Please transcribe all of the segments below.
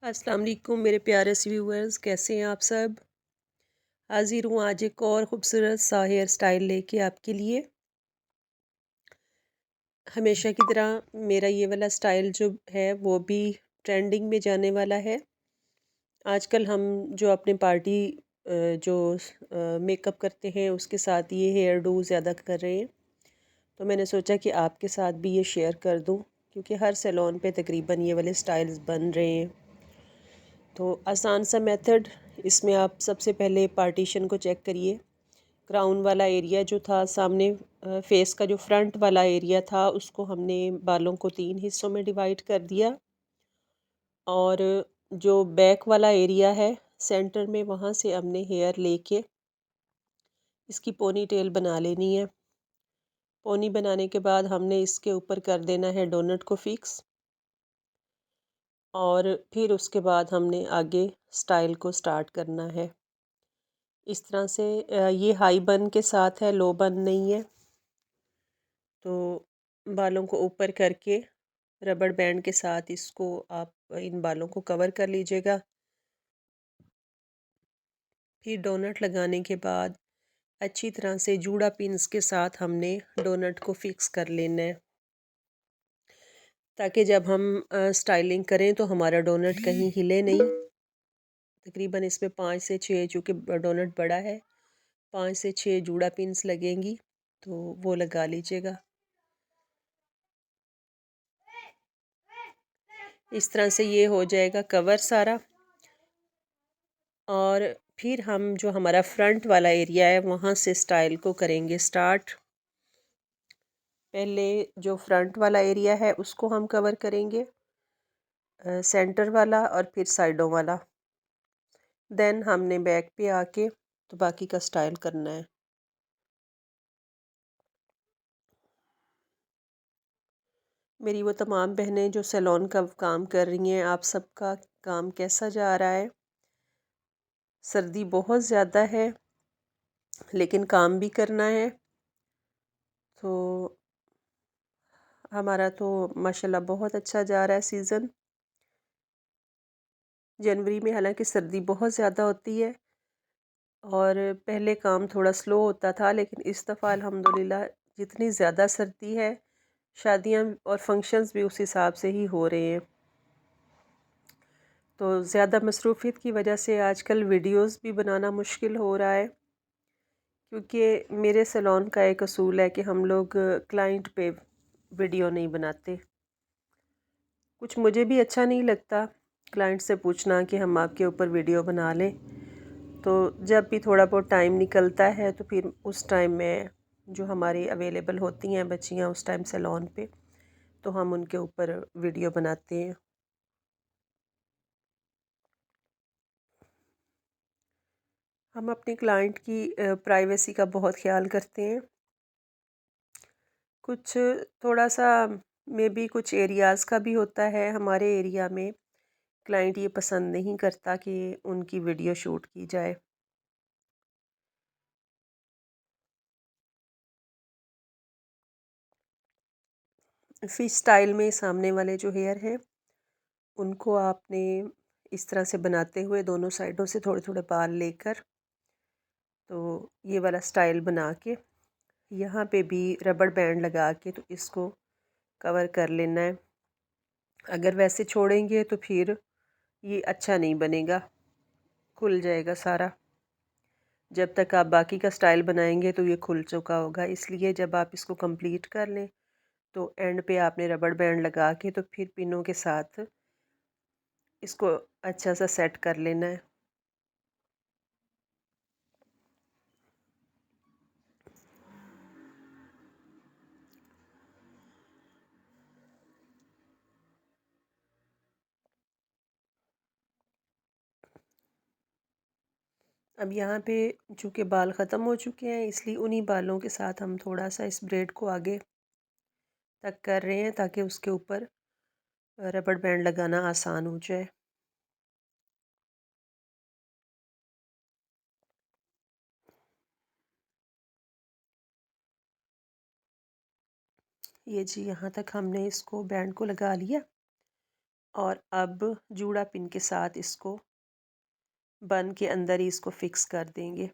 अस्सलाम वालेकुम मेरे प्यारे से व्यूअर्स, कैसे हैं आप सब। हाजिर हूँ आज एक और ख़ूबसूरत सा हेयर स्टाइल लेके आपके लिए। हमेशा की तरह मेरा ये वाला स्टाइल जो है वो भी ट्रेंडिंग में जाने वाला है। आजकल हम जो अपने पार्टी जो मेकअप करते हैं उसके साथ ये हेयर डू ज़्यादा कर रहे हैं। तो मैंने सोचा कि आपके साथ भी ये शेयर कर दूँ, क्योंकि हर सैलून पे तकरीबन ये वाले स्टाइल्स बन रहे हैं। तो आसान सा मेथड, इसमें आप सबसे पहले पार्टीशन को चेक करिए। क्राउन वाला एरिया जो था सामने, फेस का जो फ्रंट वाला एरिया था, उसको हमने बालों को 3 हिस्सों में डिवाइड कर दिया। और जो बैक वाला एरिया है सेंटर में, वहाँ से हमने हेयर लेके इसकी पोनी टेल बना लेनी है। पोनी बनाने के बाद हमने इसके ऊपर कर देना है डोनट को फिक्स। और फिर उसके बाद हमने आगे स्टाइल को स्टार्ट करना है। इस तरह से ये हाई बन के साथ है, लो बन नहीं है। तो बालों को ऊपर करके रबड़ बैंड के साथ इसको आप इन बालों को कवर कर लीजिएगा। फिर डोनट लगाने के बाद अच्छी तरह से जूड़ा पिन्स के साथ हमने डोनट को फिक्स कर लेना है, ताकि जब हम स्टाइलिंग करें तो हमारा डोनट कहीं हिले नहीं। तकरीबन इसमें 5 से 6, चूँकि डोनट बड़ा है, 5 से 6 जूड़ा पिन्स लगेंगी, तो वो लगा लीजिएगा। इस तरह से ये हो जाएगा कवर सारा। और फिर हम जो हमारा फ्रंट वाला एरिया है वहाँ से स्टाइल को करेंगे स्टार्ट। पहले जो फ्रंट वाला एरिया है उसको हम कवर करेंगे, सेंटर वाला और फिर साइडों वाला। देन हमने बैक पे आके तो बाकी का स्टाइल करना है। मेरी वो तमाम बहनें जो सैलून का काम कर रही हैं, आप सबका काम कैसा जा रहा है। सर्दी बहुत ज़्यादा है, लेकिन काम भी करना है। तो हमारा तो माशाल्लाह बहुत अच्छा जा रहा है सीज़न। जनवरी में हालांकि सर्दी बहुत ज़्यादा होती है और पहले काम थोड़ा स्लो होता था, लेकिन इस दफ़ा अल्हम्दुलिल्लाह जितनी ज़्यादा सर्दी है, शादियां और फंक्शंस भी उस हिसाब से ही हो रहे हैं। तो ज़्यादा मसरूफियत की वजह से आजकल वीडियोस भी बनाना मुश्किल हो रहा है, क्योंकि मेरे सैलून का एक असूल है कि हम लोग क्लाइंट पे वीडियो नहीं बनाते। कुछ मुझे भी अच्छा नहीं लगता क्लाइंट से पूछना कि हम आपके ऊपर वीडियो बना लें। तो जब भी थोड़ा बहुत टाइम निकलता है तो फिर उस टाइम में जो हमारी अवेलेबल होती हैं बच्चियां उस टाइम सैलून पे, तो हम उनके ऊपर वीडियो बनाते हैं। हम अपनी क्लाइंट की प्राइवेसी का बहुत ख्याल करते हैं। कुछ थोड़ा सा मे बी कुछ एरियाज़ का भी होता है। हमारे एरिया में क्लाइंट ये पसंद नहीं करता कि उनकी वीडियो शूट की जाए। फिश स्टाइल में सामने वाले जो हेयर हैं उनको आपने इस तरह से बनाते हुए दोनों साइडों से थोड़े थोड़े बाल लेकर, तो ये वाला स्टाइल बना के यहाँ पे भी रबड़ बैंड लगा के तो इसको कवर कर लेना है। अगर वैसे छोड़ेंगे तो फिर ये अच्छा नहीं बनेगा, खुल जाएगा सारा। जब तक आप बाकी का स्टाइल बनाएंगे तो ये खुल चुका होगा, इसलिए जब आप इसको कंप्लीट कर लें तो एंड पे आपने रबड़ बैंड लगा के तो फिर पिनों के साथ इसको अच्छा सा सेट कर लेना है। अब यहाँ पे चूँकि बाल ख़त्म हो चुके हैं, इसलिए उन्हीं बालों के साथ हम थोड़ा सा इस ब्रेड को आगे तक कर रहे हैं, ताकि उसके ऊपर रबड़ बैंड लगाना आसान हो जाए। ये जी, यहाँ तक हमने इसको बैंड को लगा लिया। और अब जूड़ा पिन के साथ इसको बन के अंदर ही इसको फिक्स कर देंगे।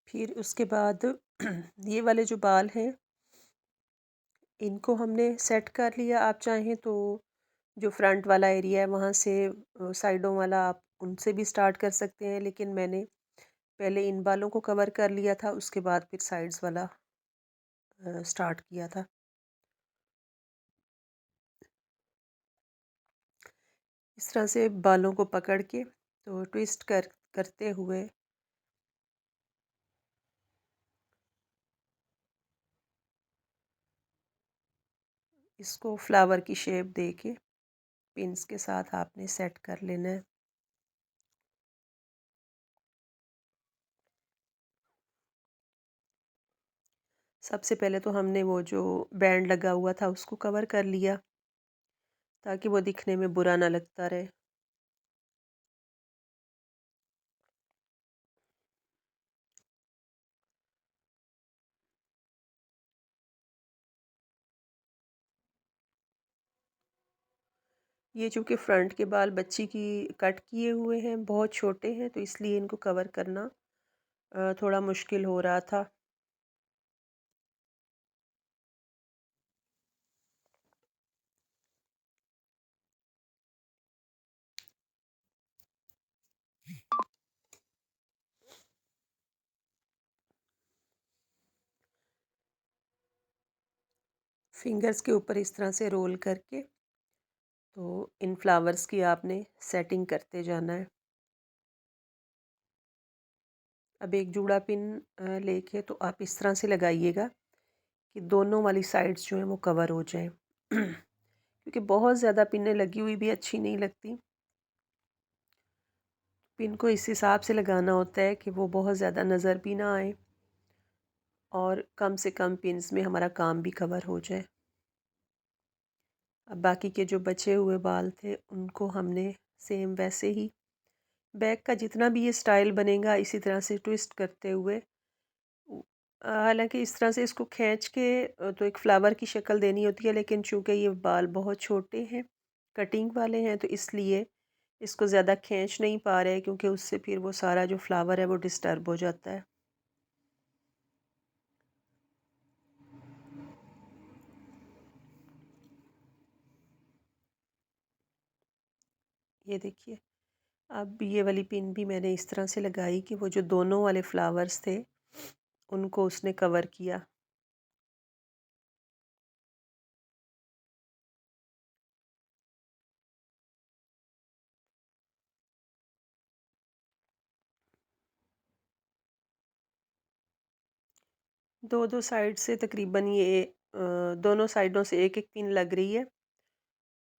फिर उसके बाद ये वाले जो बाल हैं इनको हमने सेट कर लिया। आप चाहें तो जो फ्रंट वाला एरिया है वहाँ से साइडों वाला आप उनसे भी स्टार्ट कर सकते हैं, लेकिन मैंने पहले इन बालों को कवर कर लिया था, उसके बाद फिर साइड्स वाला स्टार्ट किया था। इस तरह से बालों को पकड़ के तो ट्विस्ट करते हुए इसको फ्लावर की शेप दे के पिन्स के साथ आपने सेट कर लेना है। सबसे पहले तो हमने वो जो बैंड लगा हुआ था उसको कवर कर लिया ताकि वो दिखने में बुरा ना लगता रहे। ये चूँकि फ्रंट के बाल बच्ची की कट किए हुए हैं, बहुत छोटे हैं, तो इसलिए इनको कवर करना थोड़ा मुश्किल हो रहा था। फिंगर्स के ऊपर इस तरह से रोल करके तो इन फ्लावर्स की आपने सेटिंग करते जाना है। अब एक जूड़ा पिन लेके तो आप इस तरह से लगाइएगा कि दोनों वाली साइड्स जो हैं वो कवर हो जाएं क्योंकि बहुत ज़्यादा पिनें लगी हुई भी अच्छी नहीं लगती। पिन को इस हिसाब से लगाना होता है कि वो बहुत ज़्यादा नज़र भी ना आए और कम से कम पिन्स में हमारा काम भी कवर हो जाए। अब बाकी के जो बचे हुए बाल थे उनको हमने सेम वैसे ही बैक का जितना भी ये स्टाइल बनेगा इसी तरह से ट्विस्ट करते हुए हालांकि इस तरह से इसको खींच के तो एक फ्लावर की शक्ल देनी होती है, लेकिन चूंकि ये बाल बहुत छोटे हैं, कटिंग वाले हैं, तो इसलिए इसको ज़्यादा खींच नहीं पा रहे क्योंकि उससे फिर वो सारा जो फ्लावर है वो डिस्टर्ब हो जाता है। ये देखिए, अब ये वाली पिन भी मैंने इस तरह से लगाई कि वो जो दोनों वाले फ्लावर्स थे उनको उसने कवर किया। दो दो साइड से तकरीबन ये दोनों साइडों से एक एक पिन लग रही है।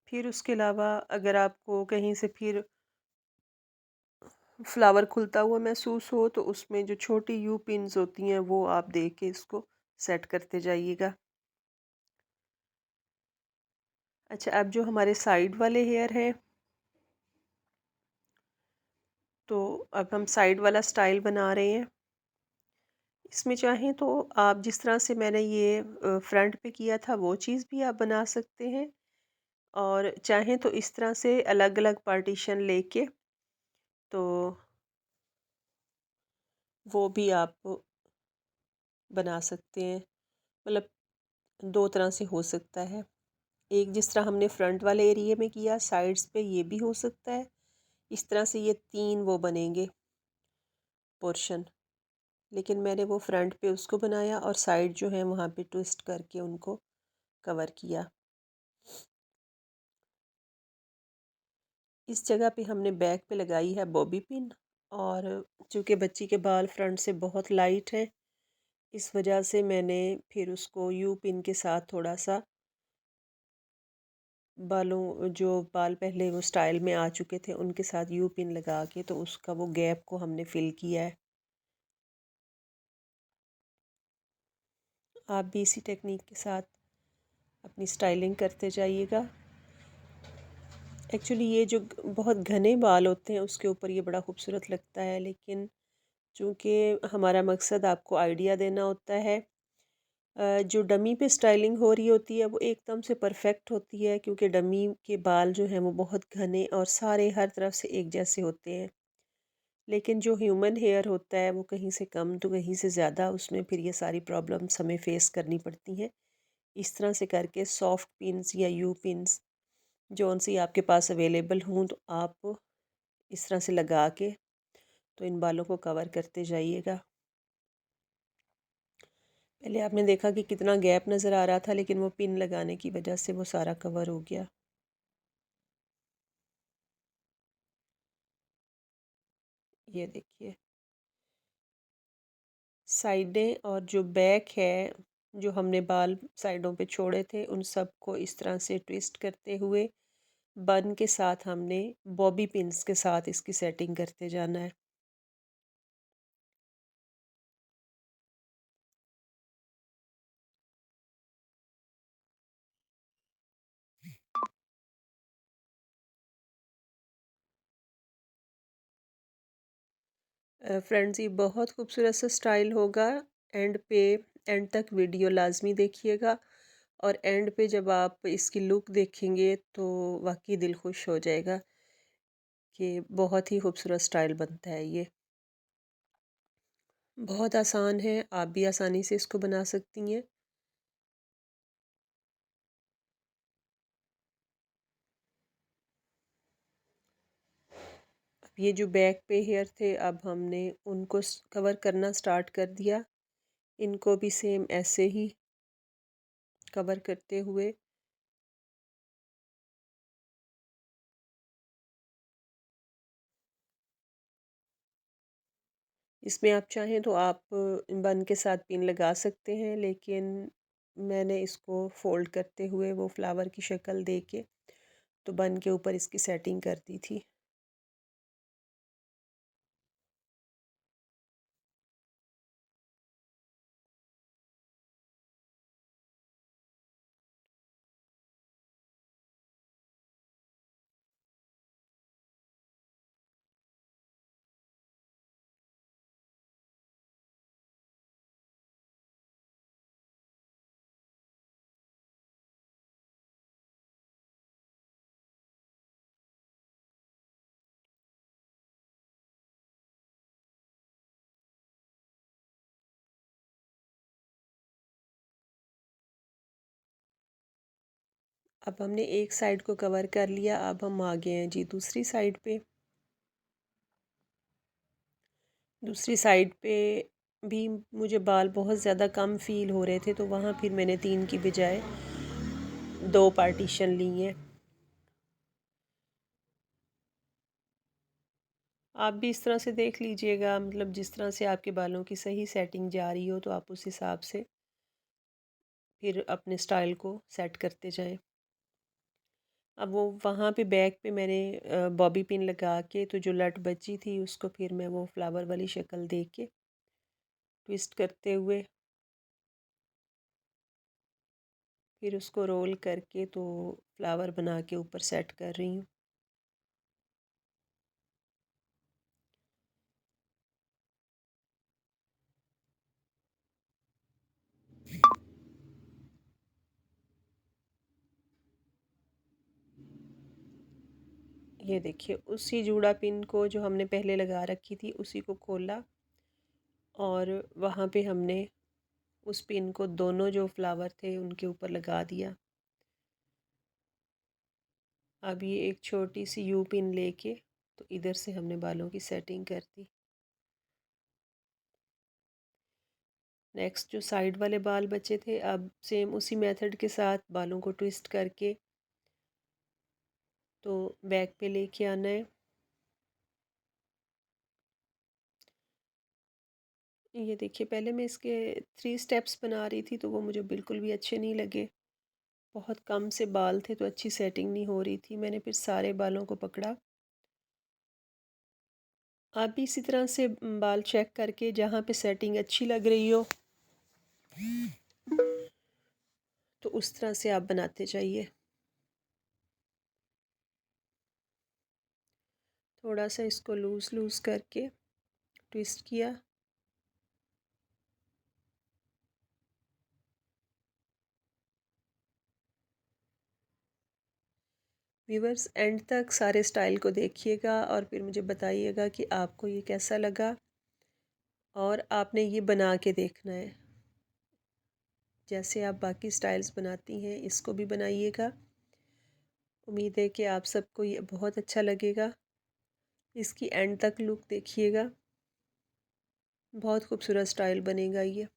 फिर उसके अलावा अगर आपको कहीं से फिर फ्लावर खुलता हुआ महसूस हो तो उसमें जो छोटी यू पिन्स होती हैं वो आप दे के इसको सेट करते जाइएगा। अच्छा, अब जो हमारे साइड वाले हेयर हैं तो अब हम साइड वाला स्टाइल बना रहे हैं। इसमें चाहें तो आप जिस तरह से मैंने ये फ्रंट पे किया था वो चीज़ भी आप बना सकते हैं, और चाहें तो इस तरह से अलग अलग पार्टीशन लेके तो वो भी आप बना सकते हैं। मतलब दो तरह से हो सकता है। एक जिस तरह हमने फ्रंट वाले एरिया में किया साइड्स पे ये भी हो सकता है। इस तरह से ये तीन वो बनेंगे पोर्शन, लेकिन मैंने वो फ्रंट पे उसको बनाया और साइड जो है वहाँ पे ट्विस्ट करके उनको कवर किया। इस जगह पे हमने बैक पे लगाई है बॉबी पिन, और चूँकि बच्ची के बाल फ्रंट से बहुत लाइट हैं इस वजह से मैंने फिर उसको यू पिन के साथ थोड़ा सा बालों जो बाल पहले वो स्टाइल में आ चुके थे उनके साथ यू पिन लगा के तो उसका वो गैप को हमने फिल किया है। आप भी इसी टेक्निक के साथ अपनी स्टाइलिंग करते जाइएगा। एक्चुअली ये जो बहुत घने बाल होते हैं उसके ऊपर ये बड़ा खूबसूरत लगता है, लेकिन चूँकि हमारा मकसद आपको आइडिया देना होता है जो डमी पे स्टाइलिंग हो रही होती है वो एकदम से परफेक्ट होती है, क्योंकि डमी के बाल जो हैं वो बहुत घने और सारे हर तरफ से एक जैसे होते हैं। लेकिन जो ह्यूमन हेयर होता है वो कहीं से कम तो कहीं से ज़्यादा, उसमें फिर ये सारी प्रॉब्लम्स हमें फेस करनी पड़ती हैं। इस तरह से करके सॉफ्ट पिन्स या यू पिन्स जौन सी आपके पास अवेलेबल हों, तो आप इस तरह से लगा के तो इन बालों को कवर करते जाइएगा। पहले आपने देखा कि कितना गैप नज़र आ रहा था, लेकिन वो पिन लगाने की वजह से वो सारा कवर हो गया। ये देखिए, साइडें और जो बैक है, जो हमने बाल साइडों पे छोड़े थे, उन सब को इस तरह से ट्विस्ट करते हुए बन के साथ हमने बॉबी पिन्स के साथ इसकी सेटिंग करते जाना है। फ्रेंड्स, ये बहुत खूबसूरत सा स्टाइल होगा। एंड पे एंड तक वीडियो लाजमी देखिएगा, और एंड पे जब आप इसकी लुक देखेंगे तो वाकई दिल खुश हो जाएगा कि बहुत ही खूबसूरत स्टाइल बनता है ये। बहुत आसान है, आप भी आसानी से इसको बना सकती हैं। अब ये जो बैक पे हेयर थे, अब हमने उनको कवर करना स्टार्ट कर दिया। इनको भी सेम ऐसे ही कवर करते हुए इसमें आप चाहें तो आप बन के साथ पिन लगा सकते हैं, लेकिन मैंने इसको फोल्ड करते हुए वो फ्लावर की शक्ल दे के तो बन के ऊपर इसकी सेटिंग कर दी थी। अब हमने एक साइड को कवर कर लिया, अब हम आ गए हैं जी दूसरी साइड पे। दूसरी साइड पे भी मुझे बाल बहुत ज़्यादा कम फील हो रहे थे, तो वहाँ फिर मैंने 3 की बजाय 2 पार्टीशन ली हैं। आप भी इस तरह से देख लीजिएगा, मतलब जिस तरह से आपके बालों की सही सेटिंग जा रही हो तो आप उस हिसाब से फिर अपने स्टाइल को सेट करते जाएं। अब वो वहाँ पे बैक पे मैंने बॉबी पिन लगा के तो जो लट बची थी उसको फिर मैं वो फ्लावर वाली शक्ल दे के ट्विस्ट करते हुए फिर उसको रोल करके तो फ्लावर बना के ऊपर सेट कर रही हूँ। ये देखिए, उसी जूड़ा पिन को जो हमने पहले लगा रखी थी उसी को खोला, और वहाँ पे हमने उस पिन को दोनों जो फ्लावर थे उनके ऊपर लगा दिया। अब ये एक छोटी सी यू पिन लेके तो इधर से हमने बालों की सेटिंग कर दी। नेक्स्ट जो साइड वाले बाल बचे थे, अब सेम उसी मेथड के साथ बालों को ट्विस्ट करके तो बैक पे लेके आना है। ये देखिए, पहले मैं इसके 3 स्टेप्स बना रही थी तो वो मुझे बिल्कुल भी अच्छे नहीं लगे। बहुत कम से बाल थे तो अच्छी सेटिंग नहीं हो रही थी। मैंने फिर सारे बालों को पकड़ा। आप भी इसी तरह से बाल चेक करके जहाँ पे सेटिंग अच्छी लग रही हो तो उस तरह से आप बनाते जाइए। थोड़ा सा इसको लूज़ लूज़ करके ट्विस्ट किया। व्यूवर्स एंड तक सारे स्टाइल को देखिएगा और फिर मुझे बताइएगा कि आपको ये कैसा लगा, और आपने ये बना के देखना है। जैसे आप बाकी स्टाइल्स बनाती हैं इसको भी बनाइएगा। उम्मीद है कि आप सबको ये बहुत अच्छा लगेगा। इसकी एंड तक लुक देखिएगा, बहुत खूबसूरत स्टाइल बनेगा ये।